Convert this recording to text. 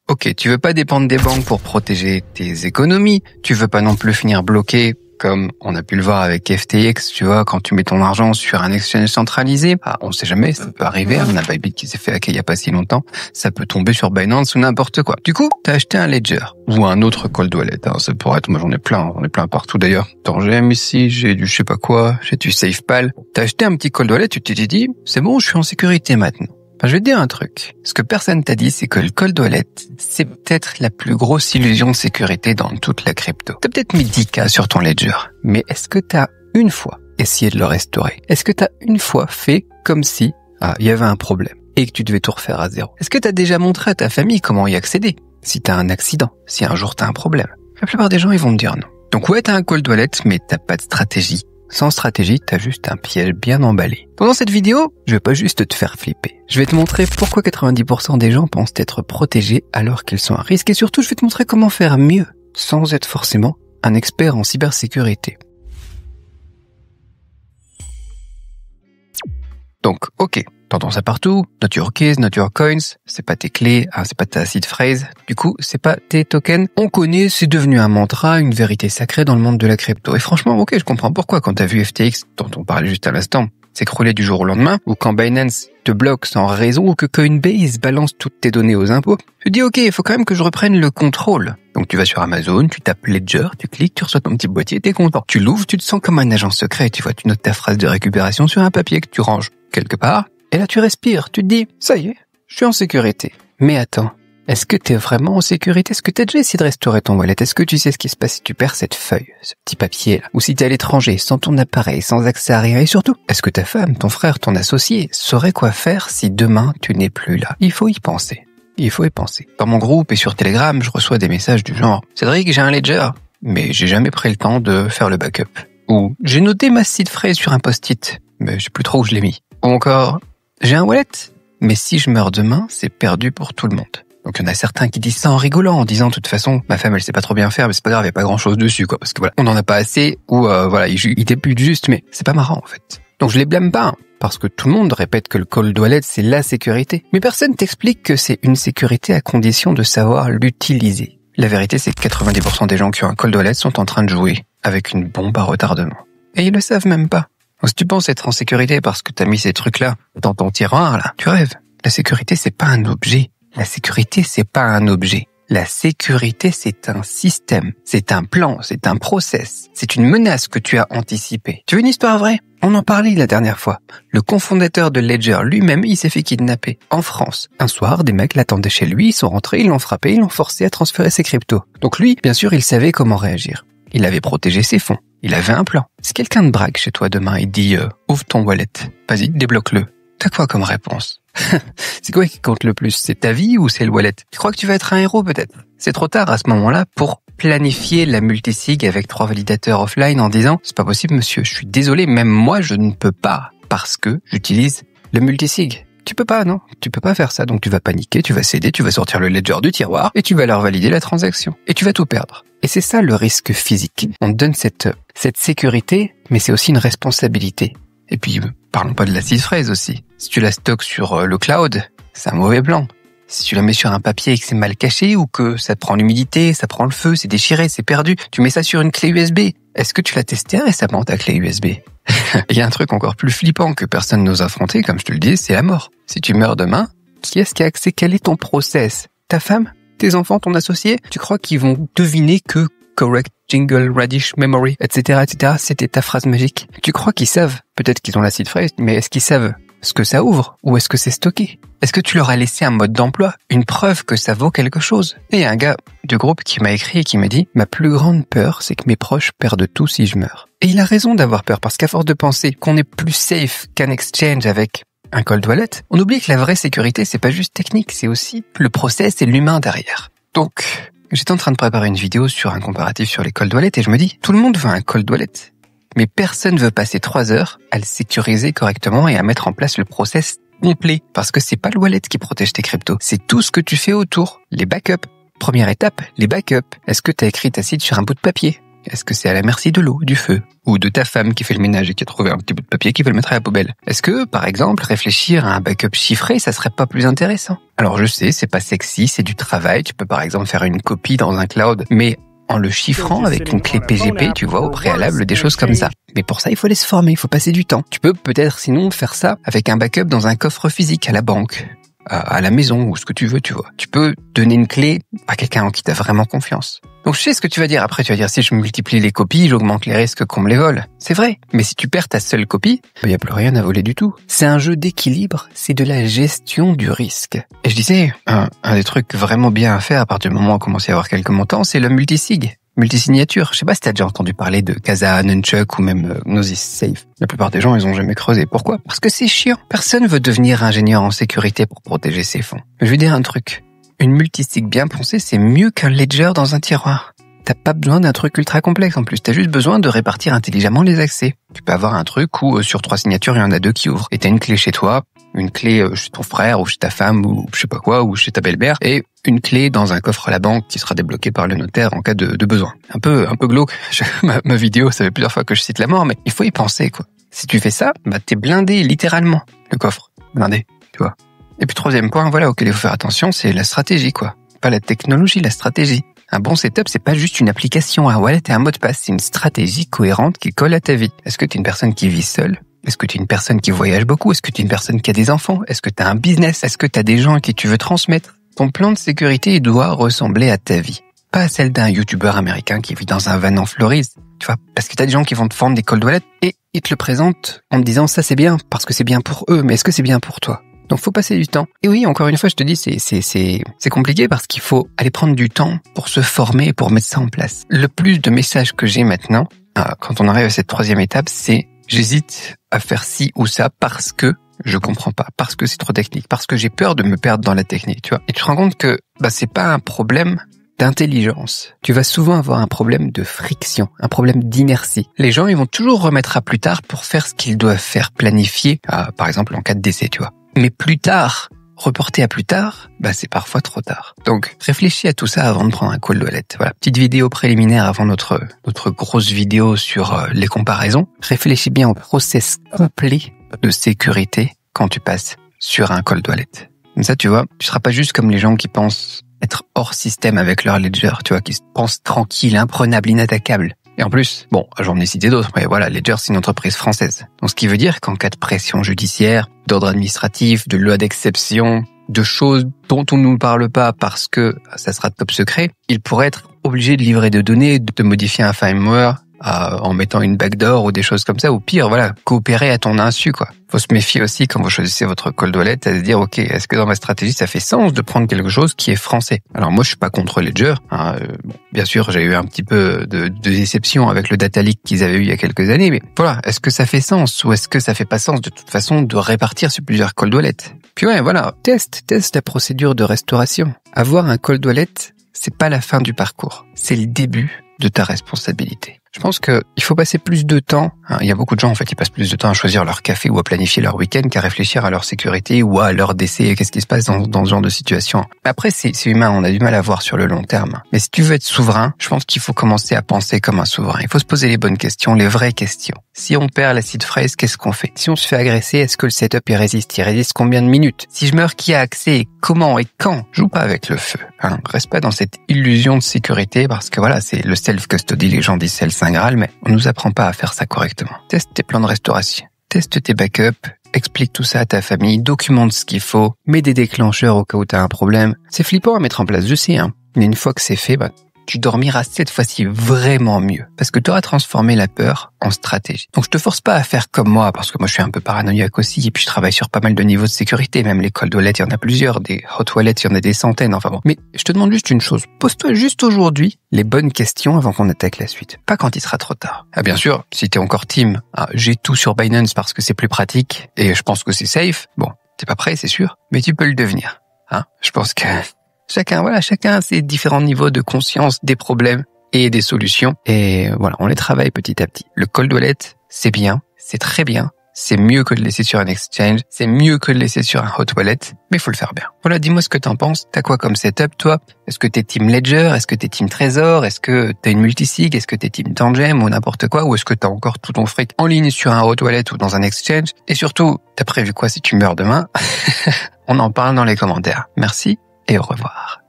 Ok, tu veux pas dépendre des banques pour protéger tes économies, tu veux pas non plus finir bloqué comme on a pu le voir avec FTX, tu vois, quand tu mets ton argent sur un exchange centralisé, on sait jamais, ça peut arriver, on a Bybit qui s'est fait hacker il y a pas si longtemps, ça peut tomber sur Binance ou n'importe quoi. Du coup, t'as acheté un Ledger ou un autre cold wallet, ça pourrait être, moi j'en ai plein partout d'ailleurs. Attends, j'ai MSC, j'ai du je sais pas quoi, j'ai du SafePal. T'as acheté un petit cold wallet, tu t'es dit, c'est bon, je suis en sécurité maintenant. Je vais te dire un truc. Ce que personne t'a dit, c'est que le cold wallet, c'est peut-être la plus grosse illusion de sécurité dans toute la crypto. T'as peut-être mis 10K sur ton ledger, mais est-ce que t'as une fois essayé de le restaurer? Est-ce que t'as une fois fait comme si, il y avait un problème et que tu devais tout refaire à zéro? Est-ce que t'as déjà montré à ta famille comment y accéder? Si t'as un accident, si un jour t'as un problème. La plupart des gens, ils vont me dire non. Donc ouais, t'as un cold wallet, mais t'as pas de stratégie. Sans stratégie, t'as juste un piège bien emballé. Pendant cette vidéo, je vais pas juste te faire flipper. Je vais te montrer pourquoi 90% des gens pensent être protégés alors qu'ils sont à risque et surtout, je vais te montrer comment faire mieux sans être forcément un expert en cybersécurité. Donc, ok, t'entends ça partout, not your keys, not your coins, c'est pas tes clés, c'est pas ta seed phrase, du coup, c'est pas tes tokens. On connaît, c'est devenu un mantra, une vérité sacrée dans le monde de la crypto. Et franchement, ok, je comprends pourquoi quand t'as vu FTX, dont on parlait juste à l'instant, s'écrouler du jour au lendemain, ou quand Binance te bloque sans raison, ou que Coinbase balance toutes tes données aux impôts, tu dis ok, il faut quand même que je reprenne le contrôle. Donc tu vas sur Amazon, tu tapes Ledger, tu cliques, tu reçois ton petit boîtier, t'es content. Tu l'ouvres, tu te sens comme un agent secret, tu vois, tu notes ta phrase de récupération sur un papier que tu ranges quelque part, et là tu respires, tu te dis, ça y est, je suis en sécurité. Mais attends, est-ce que t'es vraiment en sécurité? Est-ce que t'as déjà essayé de restaurer ton wallet? Est-ce que tu sais ce qui se passe si tu perds cette feuille, ce petit papier là? Ou si t'es à l'étranger, sans ton appareil, sans accès à rien? Et surtout, est-ce que ta femme, ton frère, ton associé saurait quoi faire si demain tu n'es plus là? Il faut y penser. Il faut y penser. Dans mon groupe et sur Telegram, je reçois des messages du genre « Cédric, j'ai un Ledger, mais j'ai jamais pris le temps de faire le backup. » Ou « J'ai noté ma seed phrase sur un post-it, mais je sais plus trop où je l'ai mis. » Ou encore « J'ai un wallet, mais si je meurs demain, c'est perdu pour tout le monde. » Donc il y en a certains qui disent ça en rigolant, en disant « De toute façon, ma femme, elle sait pas trop bien faire, mais c'est pas grave, il y a pas grand-chose dessus, quoi. » Parce que voilà, on n'en a pas assez, ou voilà, il débute juste, mais c'est pas marrant, en fait. Donc je les blâme pas, parce que tout le monde répète que le cold wallet, c'est la sécurité. Mais personne t'explique que c'est une sécurité à condition de savoir l'utiliser. La vérité, c'est que 90% des gens qui ont un cold wallet sont en train de jouer avec une bombe à retardement. Et ils le savent même pas. Donc si tu penses être en sécurité parce que t'as mis ces trucs-là dans ton tiroir, là, tu rêves. La sécurité, c'est pas un objet. La sécurité, c'est pas un objet. La sécurité, c'est un système, c'est un plan, c'est un process, c'est une menace que tu as anticipée. Tu veux une histoire vraie? On en parlait la dernière fois. Le cofondateur de Ledger lui-même, il s'est fait kidnapper en France. Un soir, des mecs l'attendaient chez lui, ils sont rentrés, ils l'ont frappé, ils l'ont forcé à transférer ses cryptos. Donc lui, bien sûr, il savait comment réagir. Il avait protégé ses fonds. Il avait un plan. Si quelqu'un te braque chez toi demain et dit ouvre ton wallet, vas-y, débloque-le. T'as quoi comme réponse? C'est quoi qui compte le plus? C'est ta vie ou c'est le wallet? Tu crois que tu vas être un héros peut-être? C'est trop tard à ce moment-là pour planifier la multisig avec 3 validateurs offline en disant c'est pas possible monsieur, je suis désolé, même moi je ne peux pas parce que j'utilise le multisig. Tu peux pas, non? Tu peux pas faire ça, donc tu vas paniquer, tu vas céder, tu vas sortir le ledger du tiroir et tu vas leur valider la transaction. Et tu vas tout perdre. Et c'est ça le risque physique. On te donne cette sécurité, mais c'est aussi une responsabilité. Et puis, parlons pas de la seed phrase aussi. Si tu la stockes sur le cloud, c'est un mauvais plan. Si tu la mets sur un papier et que c'est mal caché ou que ça prend l'humidité, ça prend le feu, c'est déchiré, c'est perdu, tu mets ça sur une clé USB. Est-ce que tu l'as testé récemment ta clé USB? Il y a un truc encore plus flippant que personne n'ose affronter, comme je te le dis, c'est la mort. Si tu meurs demain, qui est-ce qui a accès? Quel est ton process? Ta femme? Tes enfants? Ton associé? Tu crois qu'ils vont deviner que correct jingle, radish, memory, etc., c'était ta phrase magique? Tu crois qu'ils savent? Peut-être qu'ils ont la seed phrase, mais est-ce qu'ils savent ce que ça ouvre ou est-ce que c'est stocké? Est-ce que tu leur as laissé un mode d'emploi, une preuve que ça vaut quelque chose? Et il y a un gars du groupe qui m'a écrit et qui m'a dit « Ma plus grande peur, c'est que mes proches perdent tout si je meurs. » Et il a raison d'avoir peur parce qu'à force de penser qu'on est plus safe qu'un exchange avec un cold wallet, on oublie que la vraie sécurité, c'est pas juste technique, c'est aussi le process et l'humain derrière. Donc, j'étais en train de préparer une vidéo sur un comparatif sur les cold wallets et je me dis, tout le monde veut un cold wallet, mais personne ne veut passer 3 heures à le sécuriser correctement et à mettre en place le process complet. Parce que c'est pas le wallet qui protège tes cryptos, c'est tout ce que tu fais autour. Les backups. Première étape, les backups. Est-ce que tu as écrit ta seed sur un bout de papier? Est-ce que c'est à la merci de l'eau, du feu, ou de ta femme qui fait le ménage et qui a trouvé un petit bout de papier qui veut le mettre à la poubelle? Est-ce que, par exemple, réfléchir à un backup chiffré, ça serait pas plus intéressant? Alors je sais, c'est pas sexy, c'est du travail, tu peux par exemple faire une copie dans un cloud, mais en le chiffrant avec une clé PGP, tu vois, au préalable, des choses comme ça. Mais pour ça, il faut aller se former, il faut passer du temps. Tu peux peut-être sinon faire ça avec un backup dans un coffre physique à la banque, à la maison, ou ce que tu veux, tu vois. Tu peux donner une clé à quelqu'un en qui tu as vraiment confiance. Donc je sais ce que tu vas dire. Après, tu vas dire, si je multiplie les copies, j'augmente les risques qu'on me les vole. C'est vrai. Mais si tu perds ta seule copie, il n'y a plus rien à voler du tout. C'est un jeu d'équilibre, c'est de la gestion du risque. Et je disais, un des trucs vraiment bien à faire à partir du moment où on commence à y avoir quelques montants, c'est le multisig. Multisignature. Je sais pas si t'as déjà entendu parler de Casa, Nunchuk ou même Gnosis Safe. La plupart des gens, ils ont jamais creusé. Pourquoi? Parce que c'est chiant. Personne veut devenir ingénieur en sécurité pour protéger ses fonds. Je vais dire un truc. Une multisig bien pensée, c'est mieux qu'un ledger dans un tiroir. T'as pas besoin d'un truc ultra complexe en plus. T'as juste besoin de répartir intelligemment les accès. Tu peux avoir un truc où sur 3 signatures, il y en a 2 qui ouvrent. Et t'as une clé chez toi, une clé chez ton frère ou chez ta femme ou je sais pas quoi, ou chez ta belle-mère, et une clé dans un coffre à la banque qui sera débloqué par le notaire en cas de besoin. Un peu glauque. Ma vidéo, ça fait plusieurs fois que je cite la mort, mais il faut y penser, quoi. Si tu fais ça, t'es blindé, littéralement. Le coffre. Blindé, tu vois. Et puis troisième point, voilà, auquel il faut faire attention, c'est la stratégie, quoi. Pas la technologie, la stratégie. Un bon setup, c'est pas juste une application, un wallet et un mot de passe, c'est une stratégie cohérente qui colle à ta vie. Est-ce que t'es une personne qui vit seule? Est-ce que tu es une personne qui voyage beaucoup? Est-ce que tu es une personne qui a des enfants? Est-ce que tu as un business? Est-ce que tu as des gens à qui tu veux transmettre? Ton plan de sécurité il doit ressembler à ta vie, pas à celle d'un youtubeur américain qui vit dans un van en Floride. Tu vois, parce que tu as des gens qui vont te vendre des cold wallets et ils te le présentent en te disant ça c'est bien parce que c'est bien pour eux, mais est-ce que c'est bien pour toi? Donc faut passer du temps. Et oui, encore une fois, je te dis, c'est compliqué parce qu'il faut aller prendre du temps pour se former et pour mettre ça en place. Le plus de messages que j'ai maintenant, quand on arrive à cette troisième étape, c'est j'hésite à faire ci ou ça parce que je comprends pas, parce que c'est trop technique, parce que j'ai peur de me perdre dans la technique, tu vois. Et tu te rends compte que c'est pas un problème d'intelligence. Tu vas souvent avoir un problème de friction, un problème d'inertie. Les gens, ils vont toujours remettre à plus tard pour faire ce qu'ils doivent faire, planifier, par exemple en cas de décès, tu vois. Mais plus tard, reporter à plus tard, c'est parfois trop tard. Donc, réfléchis à tout ça avant de prendre un cold wallet. Voilà, petite vidéo préliminaire avant notre grosse vidéo sur les comparaisons. Réfléchis bien au process complet de sécurité quand tu passes sur un cold wallet. Comme ça, tu vois, tu seras pas juste comme les gens qui pensent être hors système avec leur ledger, tu vois, qui se pensent tranquilles, imprenables, inattaquables. Et en plus, j'en ai cité d'autres, mais voilà, Ledger, c'est une entreprise française. Donc, ce qui veut dire qu'en cas de pression judiciaire, d'ordre administratif, de loi d'exception, de choses dont on ne nous parle pas parce que ça sera top secret, il pourrait être obligé de livrer des données, de modifier un firmware en mettant une backdoor ou des choses comme ça, ou pire, voilà, coopérer à ton insu, quoi. Faut se méfier aussi quand vous choisissez votre cold wallet à se dire, ok, est-ce que dans ma stratégie, ça fait sens de prendre quelque chose qui est français? Alors moi, je suis pas contre Ledger. Bien sûr, j'ai eu un petit peu de déception avec le data leak qu'ils avaient eu il y a quelques années, mais voilà, est-ce que ça fait sens ou est-ce que ça fait pas sens de toute façon de répartir sur plusieurs cold wallets? Puis ouais, voilà, teste la procédure de restauration. Avoir un cold wallet, c'est pas la fin du parcours, c'est le début de ta responsabilité. Je pense que il faut passer plus de temps. Il y a beaucoup de gens, en fait, qui passent plus de temps à choisir leur café ou à planifier leur week-end qu'à réfléchir à leur sécurité ou à leur décès. Qu'est-ce qui se passe dans ce genre de situation? Après, c'est humain, on a du mal à voir sur le long terme. Mais si tu veux être souverain, je pense qu'il faut commencer à penser comme un souverain. Il faut se poser les bonnes questions, les vraies questions. Si on perd la seed phrase, qu'est-ce qu'on fait? Si on se fait agresser, est-ce que le setup il résiste? Il résiste combien de minutes? Si je meurs, qui a accès? Comment et quand? Joue pas avec le feu. Reste pas dans cette illusion de sécurité parce que voilà, c'est le self-custody. Les gens disent c'est le Saint Graal, mais on nous apprend pas à faire ça correctement. Teste tes plans de restauration. Teste tes backups. Explique tout ça à ta famille. Documente ce qu'il faut. Mets des déclencheurs au cas où t'as un problème. C'est flippant à mettre en place, je sais, mais une fois que c'est fait, tu dormiras cette fois-ci vraiment mieux. Parce que tu auras transformé la peur en stratégie. Donc je te force pas à faire comme moi, parce que moi je suis un peu paranoïaque aussi, et puis je travaille sur pas mal de niveaux de sécurité, même les cold wallets, il y en a plusieurs, des hot wallets, il y en a des centaines, enfin bon. Mais je te demande juste une chose, pose-toi juste aujourd'hui les bonnes questions avant qu'on attaque la suite. Pas quand il sera trop tard. Bien sûr, si t'es encore team, j'ai tout sur Binance parce que c'est plus pratique, et je pense que c'est safe, t'es pas prêt, c'est sûr, mais tu peux le devenir. Je pense que chacun a ses différents niveaux de conscience des problèmes et des solutions. Et voilà, on les travaille petit à petit. Le cold wallet, c'est bien, c'est très bien. c'est mieux que de laisser sur un exchange, c'est mieux que de laisser sur un hot wallet, mais il faut le faire bien. Voilà, dis-moi ce que t'en penses. T'as quoi comme setup, toi? Est-ce que t'es team Ledger? Est-ce que t'es team Trésor? Est-ce que t'as une multisig? Est-ce que t'es team Tangem ou n'importe quoi? Ou est-ce que t'as encore tout ton fric en ligne sur un hot wallet ou dans un exchange? Et surtout, t'as prévu quoi si tu meurs demain? On en parle dans les commentaires. Merci et au revoir.